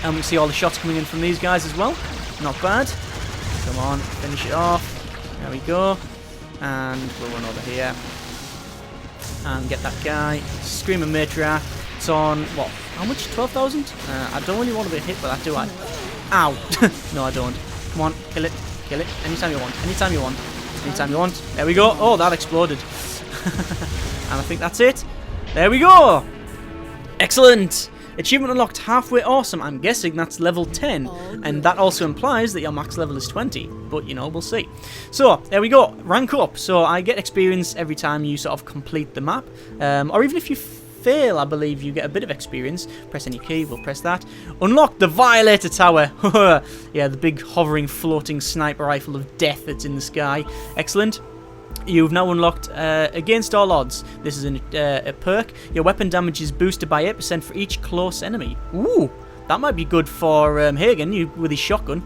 And we see all the shots coming in from these guys as well. Not bad. Come on, finish it off. There we go. And we'll run over here and get that guy. Screamer Matriarch. It's on, what, how much? 12,000? I don't really want to be hit by that, do I? Ow! No, I don't. Come on, kill it. Kill it. Anytime you want. Anytime you want. Anytime you want. There we go. Oh, that exploded. And I think that's it. There we go! Excellent! Achievement unlocked halfway awesome. I'm guessing that's level 10. And that also implies that your max level is 20. But, you know, we'll see. So, there we go. Rank up. So, I get experience every time you sort of complete the map. Or even if you fail, I believe you get a bit of experience. Press any key. We'll press that. Unlock the Violator Tower. Yeah, the big hovering floating sniper rifle of death that's in the sky. Excellent. You've now unlocked Against All Odds. This is a perk. Your weapon damage is boosted by 8% for each close enemy. Ooh, that might be good for Hagen with his shotgun.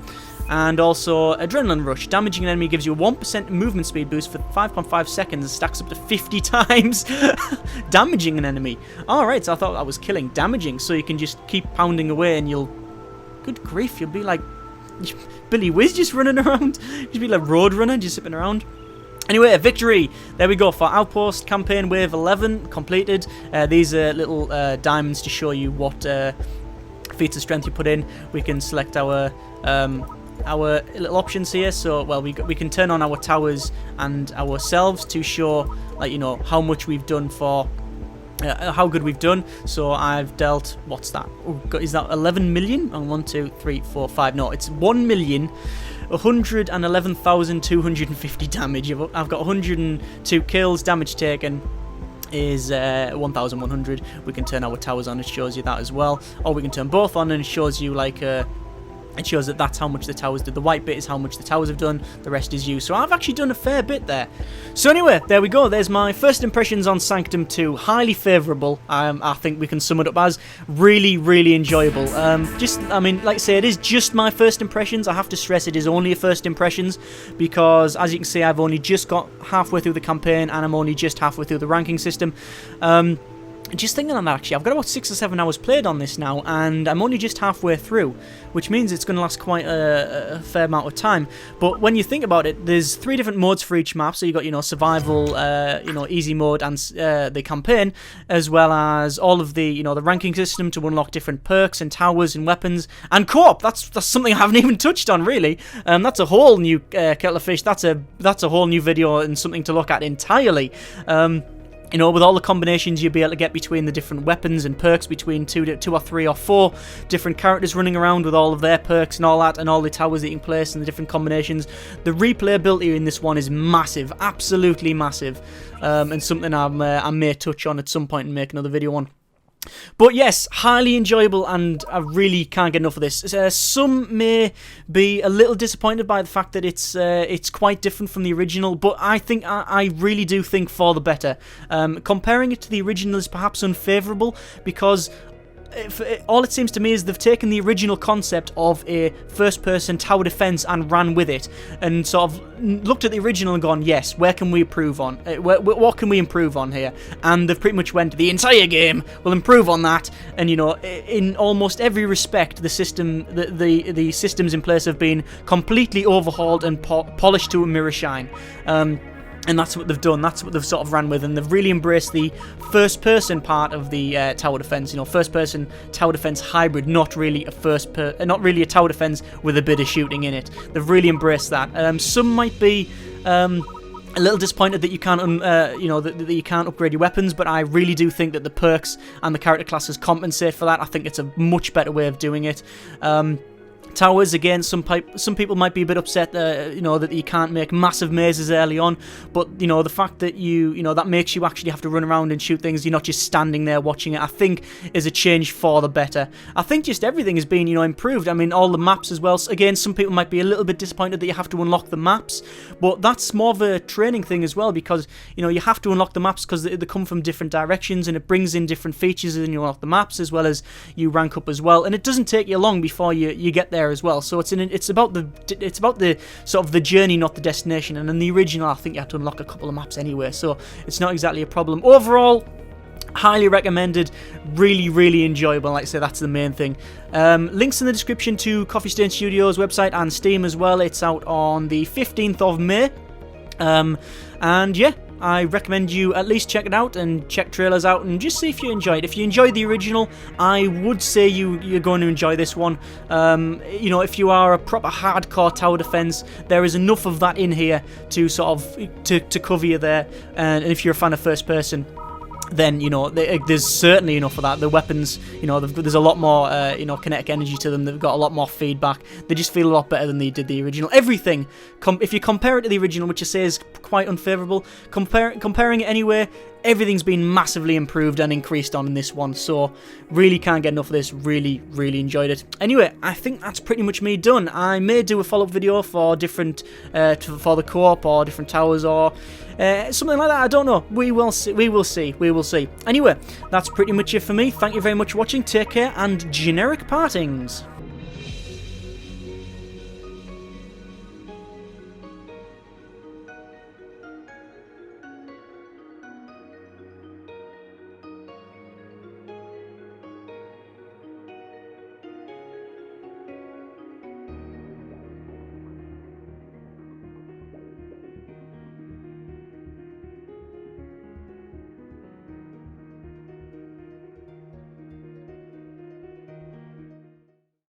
And also Adrenaline Rush. Damaging an enemy gives you a 1% movement speed boost for 5.5 seconds and stacks up to 50 times. Damaging an enemy. Alright, so I thought that was killing. Damaging, so you can just keep pounding away and you'll... Good grief, you'll be like... Billy Whiz just running around. You'll be like Roadrunner just zipping around. Anyway, a victory! There we go for Outpost Campaign Wave 11 completed. These are little diamonds to show you what feats of strength you put in. We can select our little options here. So, well, we can turn on our towers and ourselves to show, like, you know, how much we've done for... how good we've done. So I've dealt, what's that? Oh, is that 11 million? Oh, 1, 2, 3, 4, 5. No, it's 1,111,250 damage. I've got 102 kills. Damage taken is 1,100. We can turn our towers on. It shows you that as well. Or we can turn both on and it shows you like it shows that that's how much the towers did. The white bit is how much the towers have done. The rest is you. So I've actually done a fair bit there. So anyway, there we go. There's my first impressions on Sanctum 2. Highly favourable. I think we can sum it up as really, really enjoyable. I mean, like I say, it is just my first impressions. I have to stress it is only a first impressions because, as you can see, I've only just got halfway through the campaign and I'm only just halfway through the ranking system. Just thinking on that, actually, I've got about 6 or 7 hours played on this now, and I'm only just halfway through, which means it's going to last quite a fair amount of time. But when you think about it, there's 3 different modes for each map. So you got, you know, survival, you know, easy mode, and the campaign, as well as all of the, you know, the ranking system to unlock different perks and towers and weapons, and co-op. That's something I haven't even touched on really. That's a whole new kettle of fish. That's a whole new video and something to look at entirely. You know, with all the combinations you'll be able to get between the different weapons and perks between 2 or 3 or 4 different characters running around with all of their perks and all that, and all the towers that you can place and the different combinations. The replayability in this one is massive, absolutely massive, and something I may touch on at some point and make another video on. But yes, highly enjoyable, and I really can't get enough of this. Some may be a little disappointed by the fact that it's quite different from the original, but I really do think for the better. Comparing it to the original is perhaps unfavourable because all it seems to me is they've taken the original concept of a first-person tower defense and ran with it, and sort of looked at the original and gone, yes, where can we improve on? What can we improve on here? And they've pretty much went, the entire game will improve on that. And in almost every respect, the systems in place have been completely overhauled and polished to a mirror shine. And that's what they've done. That's what they've sort of ran with, and they've really embraced the first-person part of the tower defense. First-person tower defense hybrid, not really a tower defense with a bit of shooting in it. They've really embraced that. Some might be a little disappointed that you can't, that you can't upgrade your weapons, but I really do think that the perks and the character classes compensate for that. I think it's a much better way of doing it. Towers, again, some people might be a bit upset that you can't make massive mazes early on, but the fact that that makes you actually have to run around and shoot things, you're not just standing there watching it, I think is a change for the better. I think just everything has been improved. I mean, all the maps as well. Again, some people might be a little bit disappointed that you have to unlock the maps, but that's more of a training thing as well, because you have to unlock the maps because they come from different directions, and it brings in different features, and you unlock the maps as well as you rank up as well, and it doesn't take you long before you get there as well. So it's about the sort of the journey, not the destination. And in the original, I think you had to unlock a couple of maps anyway, so it's not exactly a problem. Overall, highly recommended, really enjoyable. Like I say, that's the main thing. Links in the description to Coffee Stain Studios website and Steam as well. It's out on the 15th of May. And yeah, I recommend you at least check it out and check trailers out and just see if you enjoy it. If you enjoyed the original, I would say you're going to enjoy this one. If you are a proper hardcore tower defense, there is enough of that in here to sort of to cover you there. And if you're a fan of first person, then there's certainly enough of that. The weapons, there's a lot more kinetic energy to them. They've got a lot more feedback. They just feel a lot better than they did the original. Everything, if you compare it to the original, which I say is quite unfavourable, comparing it anyway, everything's been massively improved and increased on in this one. So really can't get enough of this. Really enjoyed it. Anyway, I think that's pretty much me done. I may do a follow-up video for different for the co-op or different towers or something like that. I don't know. We will see. Anyway, that's pretty much it for me. Thank you very much for watching. Take care and generic partings.